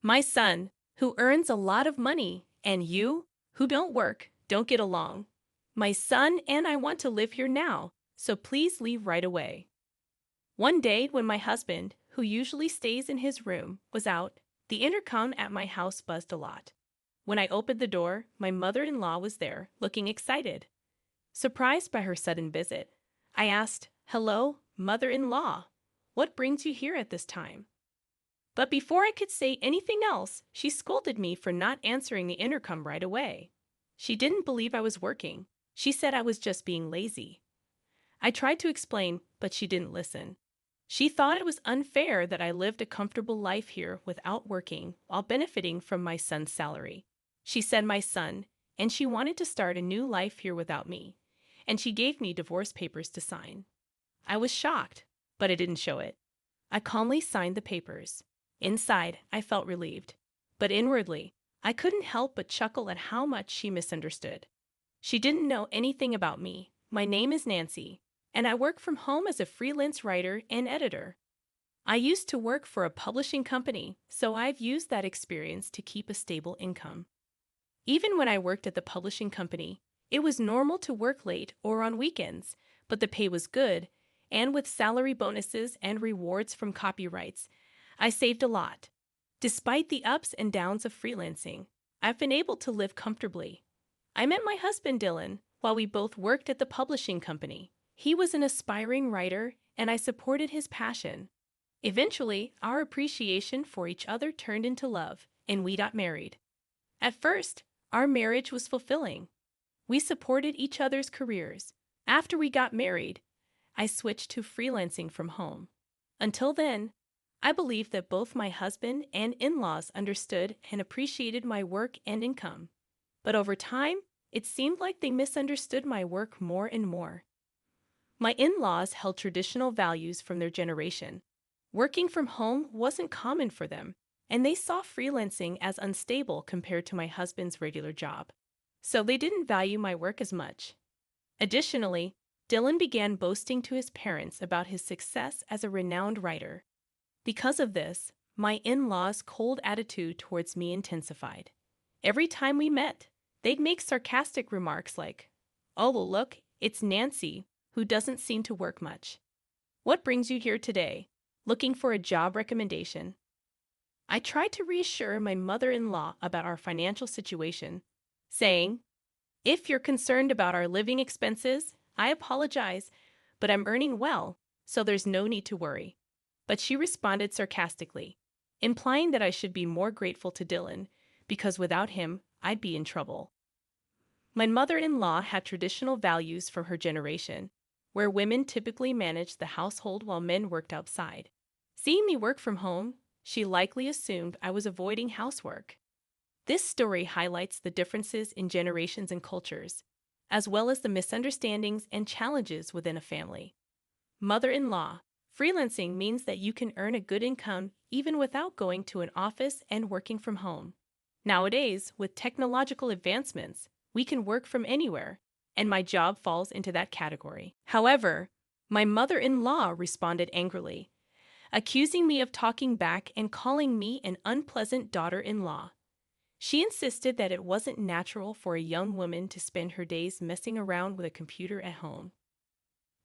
My son, who earns a lot of money, and you, who don't work, don't get along. My son and I want to live here now, so please leave right away. One day, when my husband, who usually stays in his room, was out, the intercom at my house buzzed a lot. When I opened the door, my mother-in-law was there, looking excited. Surprised by her sudden visit, I asked, "Hello, mother-in-law. What brings you here at this time?" But before I could say anything else, she scolded me for not answering the intercom right away. She didn't believe I was working. She said I was just being lazy. I tried to explain, but she didn't listen. She thought it was unfair that I lived a comfortable life here without working while benefiting from my son's salary. She said my son, and she wanted to start a new life here without me, and she gave me divorce papers to sign. I was shocked, but I didn't show it. I calmly signed the papers. Inside, I felt relieved, but inwardly, I couldn't help but chuckle at how much she misunderstood. She didn't know anything about me. My name is Nancy, and I work from home as a freelance writer and editor. I used to work for a publishing company, so I've used that experience to keep a stable income. Even when I worked at the publishing company, it was normal to work late or on weekends, but the pay was good, and with salary bonuses and rewards from copyrights, I saved a lot. Despite the ups and downs of freelancing, I've been able to live comfortably. I met my husband Dylan while we both worked at the publishing company. He was an aspiring writer, and I supported his passion. Eventually, our appreciation for each other turned into love, and we got married. At first, our marriage was fulfilling. We supported each other's careers. After we got married, I switched to freelancing from home. Until then, I believed that both my husband and in-laws understood and appreciated my work and income. But over time, it seemed like they misunderstood my work more and more. My in-laws held traditional values from their generation. Working from home wasn't common for them, and they saw freelancing as unstable compared to my husband's regular job. So they didn't value my work as much. Additionally, Dylan began boasting to his parents about his success as a renowned writer. Because of this, my in-laws' cold attitude towards me intensified. Every time we met, they'd make sarcastic remarks like, "Oh, well, look, it's Nancy, who doesn't seem to work much. What brings you here today? Looking for a job recommendation?" I tried to reassure my mother-in-law about our financial situation, saying, "If you're concerned about our living expenses, I apologize, but I'm earning well, so there's no need to worry." But she responded sarcastically, implying that I should be more grateful to Dylan, because without him, I'd be in trouble. My mother-in-law had traditional values from her generation, where women typically managed the household while men worked outside. Seeing me work from home, she likely assumed I was avoiding housework. This story highlights the differences in generations and cultures, as well as the misunderstandings and challenges within a family. Mother-in-law, freelancing means that you can earn a good income even without going to an office and working from home. Nowadays, with technological advancements, we can work from anywhere, and my job falls into that category. However, my mother-in-law responded angrily, accusing me of talking back and calling me an unpleasant daughter-in-law. She insisted that it wasn't natural for a young woman to spend her days messing around with a computer at home.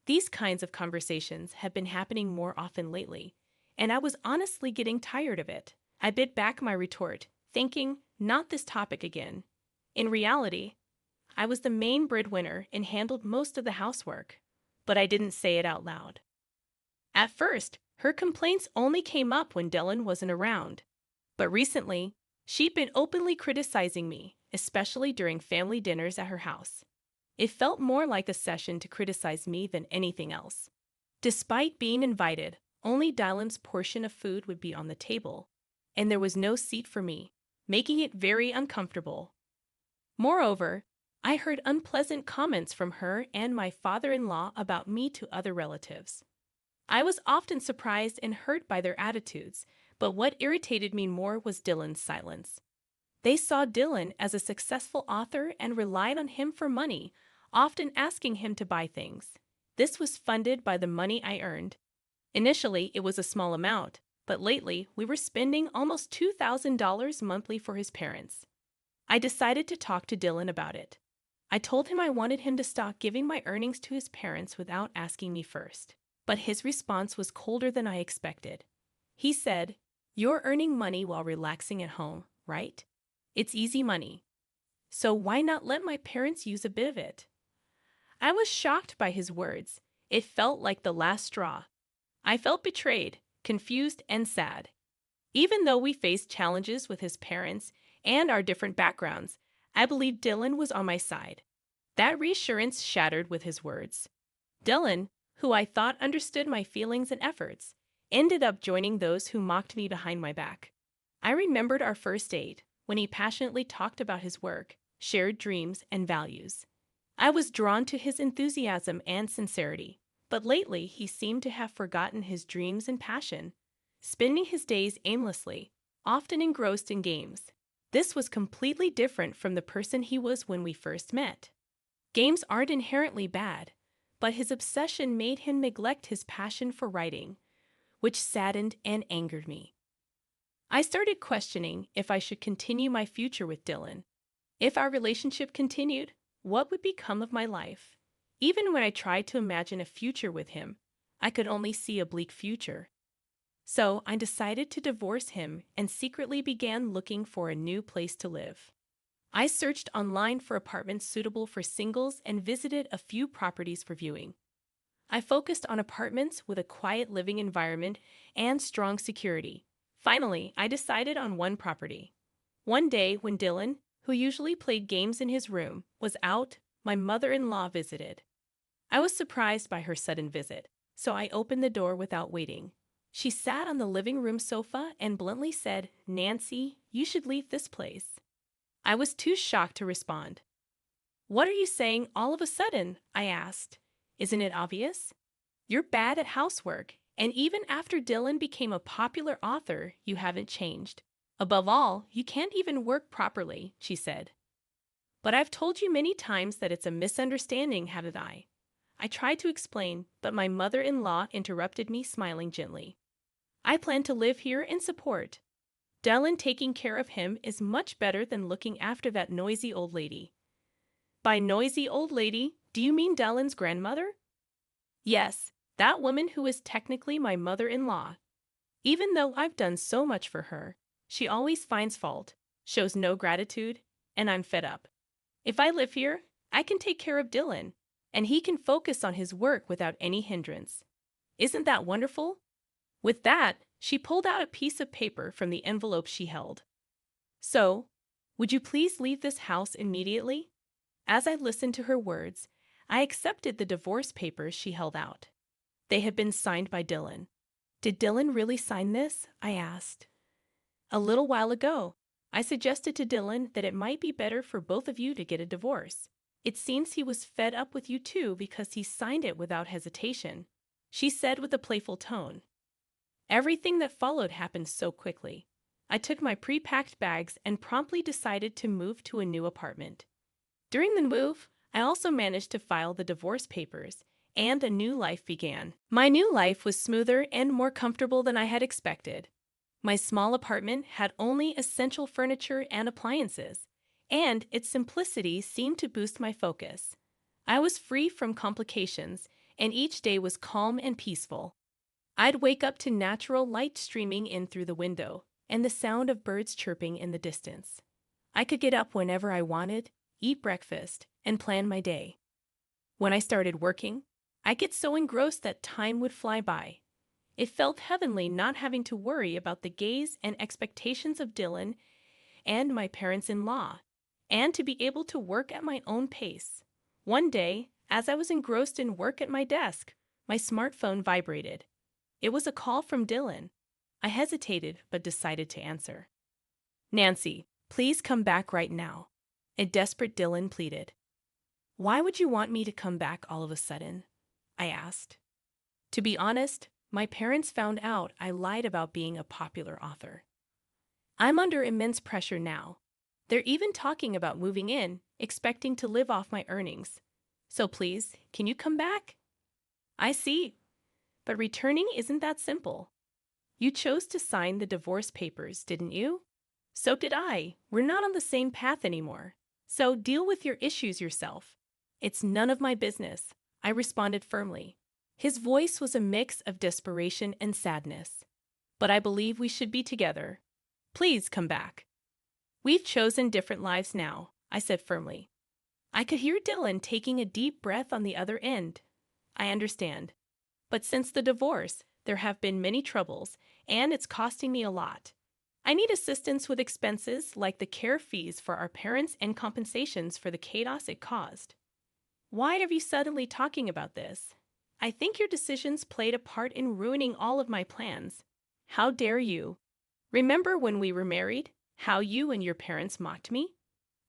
These kinds of conversations have been happening more often lately, and I was honestly getting tired of it. I bit back my retort, thinking, not this topic again. In reality, I was the main breadwinner and handled most of the housework, but I didn't say it out loud. At first, her complaints only came up when Dylan wasn't around, but recently, she'd been openly criticizing me, especially during family dinners at her house. It felt more like a session to criticize me than anything else. Despite being invited, only Dylan's portion of food would be on the table, and there was no seat for me, making it very uncomfortable. Moreover, I heard unpleasant comments from her and my father-in-law about me to other relatives. I was often surprised and hurt by their attitudes, but what irritated me more was Dylan's silence. They saw Dylan as a successful author and relied on him for money, often asking him to buy things. This was funded by the money I earned. Initially, it was a small amount, but lately we were spending almost $2,000 monthly for his parents. I decided to talk to Dylan about it. I told him I wanted him to stop giving my earnings to his parents without asking me first. But his response was colder than I expected. He said, "You're earning money while relaxing at home, right? It's easy money. So why not let my parents use a bit of it?" I was shocked by his words. It felt like the last straw. I felt betrayed, confused, and sad. Even though we faced challenges with his parents and our different backgrounds, I believed Dylan was on my side. That reassurance shattered with his words. Dylan, who I thought understood my feelings and efforts, ended up joining those who mocked me behind my back. I remembered our first date, when he passionately talked about his work, shared dreams, and values. I was drawn to his enthusiasm and sincerity, but lately he seemed to have forgotten his dreams and passion, spending his days aimlessly, often engrossed in games. This was completely different from the person he was when we first met. Games aren't inherently bad, but his obsession made him neglect his passion for writing, which saddened and angered me. I started questioning if I should continue my future with Dylan. If our relationship continued, what would become of my life? Even when I tried to imagine a future with him, I could only see a bleak future. So I decided to divorce him and secretly began looking for a new place to live. I searched online for apartments suitable for singles and visited a few properties for viewing. I focused on apartments with a quiet living environment and strong security. Finally, I decided on one property. One day, when Dylan, who usually played games in his room, was out, my mother-in-law visited. I was surprised by her sudden visit, so I opened the door without waiting. She sat on the living room sofa and bluntly said, "Nancy, you should leave this place." I was too shocked to respond. "What are you saying all of a sudden?" I asked. "Isn't it obvious? You're bad at housework, and even after Dylan became a popular author, you haven't changed. Above all, you can't even work properly," she said. "But I've told you many times that it's a misunderstanding, haven't I?" I tried to explain, but my mother-in-law interrupted me, smiling gently. "I plan to live here and support. Dylan taking care of him is much better than looking after that noisy old lady." "By noisy old lady, do you mean Dylan's grandmother?" "Yes, that woman who is technically my mother-in-law. Even though I've done so much for her, she always finds fault, shows no gratitude, and I'm fed up. If I live here, I can take care of Dylan, and he can focus on his work without any hindrance. Isn't that wonderful?" With that, she pulled out a piece of paper from the envelope she held. "So, would you please leave this house immediately?" As I listened to her words, I accepted the divorce papers she held out. They had been signed by Dylan. "Did Dylan really sign this?" I asked. "A little while ago, I suggested to Dylan that it might be better for both of you to get a divorce. It seems he was fed up with you too because he signed it without hesitation," she said with a playful tone. Everything that followed happened so quickly. I took my pre-packed bags and promptly decided to move to a new apartment. During the move, I also managed to file the divorce papers, and a new life began. My new life was smoother and more comfortable than I had expected. My small apartment had only essential furniture and appliances, and its simplicity seemed to boost my focus. I was free from complications, and each day was calm and peaceful. I'd wake up to natural light streaming in through the window and the sound of birds chirping in the distance. I could get up whenever I wanted, eat breakfast, and plan my day. When I started working, I'd get so engrossed that time would fly by. It felt heavenly not having to worry about the gaze and expectations of Dylan and my parents-in-law, and to be able to work at my own pace. One day, as I was engrossed in work at my desk, my smartphone vibrated. It was a call from Dylan. I hesitated but decided to answer. "Nancy, please come back right now," a desperate Dylan pleaded. "Why would you want me to come back all of a sudden?" I asked. To be honest, my parents found out I lied about being a popular author. I'm under immense pressure now. They're even talking about moving in, expecting to live off my earnings. So please, can you come back? "I see. But returning isn't that simple." You chose to sign the divorce papers, didn't you? So did I. We're not on the same path anymore. So deal with your issues yourself. It's none of my business, I responded firmly. His voice was a mix of desperation and sadness. But I believe we should be together. Please come back. We've chosen different lives now, I said firmly. I could hear Dylan taking a deep breath on the other end. I understand. But since the divorce, there have been many troubles, and it's costing me a lot. I need assistance with expenses like the care fees for our parents and compensations for the chaos it caused. Why are you suddenly talking about this? I think your decisions played a part in ruining all of my plans. How dare you? Remember when we were married? How you and your parents mocked me?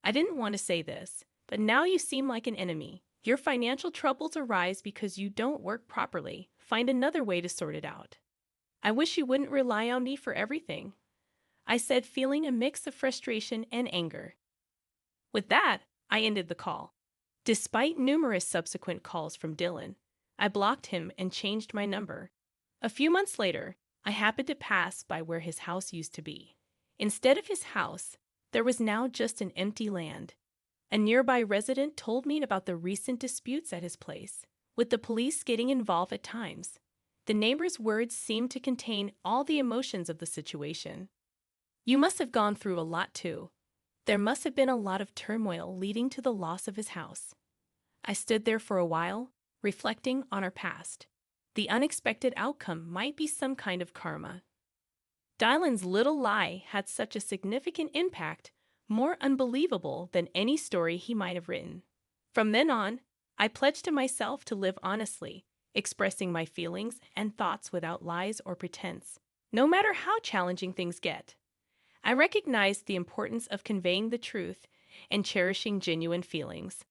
I didn't want to say this, but now you seem like an enemy. Your financial troubles arise because you don't work properly. Find another way to sort it out. I wish you wouldn't rely on me for everything, I said, feeling a mix of frustration and anger. With that, I ended the call. Despite numerous subsequent calls from Dylan, I blocked him and changed my number. A few months later, I happened to pass by where his house used to be. Instead of his house, there was now just an empty land. A nearby resident told me about the recent disputes at his place, with the police getting involved at times. The neighbor's words seemed to contain all the emotions of the situation. You must have gone through a lot too. There must have been a lot of turmoil leading to the loss of his house. I stood there for a while, reflecting on our past. The unexpected outcome might be some kind of karma. Dylan's little lie had such a significant impact, more unbelievable than any story he might have written. From then on, I pledged to myself to live honestly, expressing my feelings and thoughts without lies or pretense, no matter how challenging things get. I recognized the importance of conveying the truth and cherishing genuine feelings.